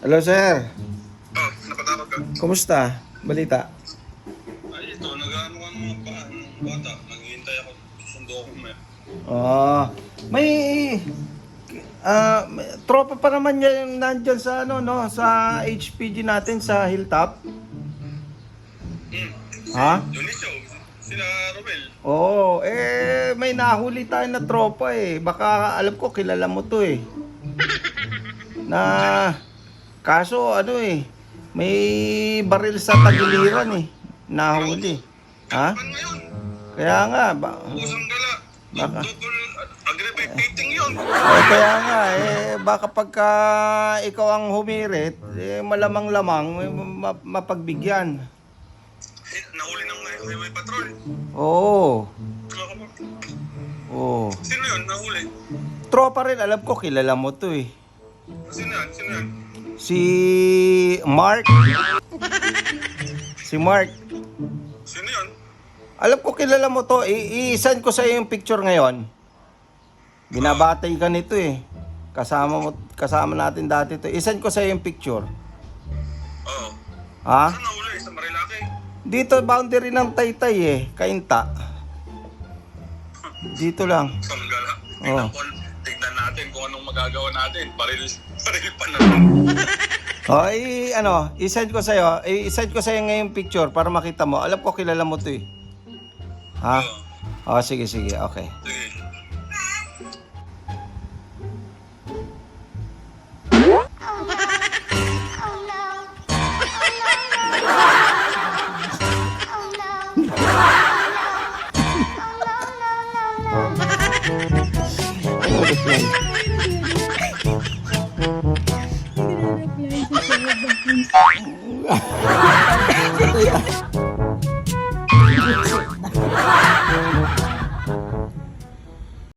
Hello, sir. Oh, napatawag ka. Kumusta? Balita? Ay, ito, nag-ano ka ng bata. Naghihintay ako. Susundo ako may. May tropa pa naman yan nandyan sa ano no, sa HPG natin sa Hilltop. Ha? Dionisio, sila Romel. Oo, may nahuli tayo na tropa eh. Baka alam ko kilala mo to eh. Na kaso ano eh, may baril sa tagiliran eh. Nahuli. Ha? Kapan ngayon? Kaya nga Usang gala. Baka. Double aggravating yun. kaya nga baka pagka ikaw ang humirit, malamang-lamang mapagbigyan. Nahuli ng highway patrol. Oo. Ano ka ba? Oo. Sino yun? Nahuli? Tropa rin, alam ko kilala mo to eh. Sino yan? Sino yan? Si Mark. Si Mark. Sino yun? Alam ko kilala mo to. I-send ko sa iyo yung picture ngayon. Binabatay ka nito eh. Kasama natin dati to. I-send ko sa iyo yung picture. Oo. Ha? Saan nahuli? Sa Marilake? Dito boundary ng Taytay eh, Kainta. Dito lang. Usang gala. Oo. Tignan natin kung anong magagawa natin. Baril pa naman. I-send ko sa iyo. I-send ko sa iyo ngayon yung picture para makita mo. Alam ko kilala mo to eh. Ha? Sige, okay. Sige.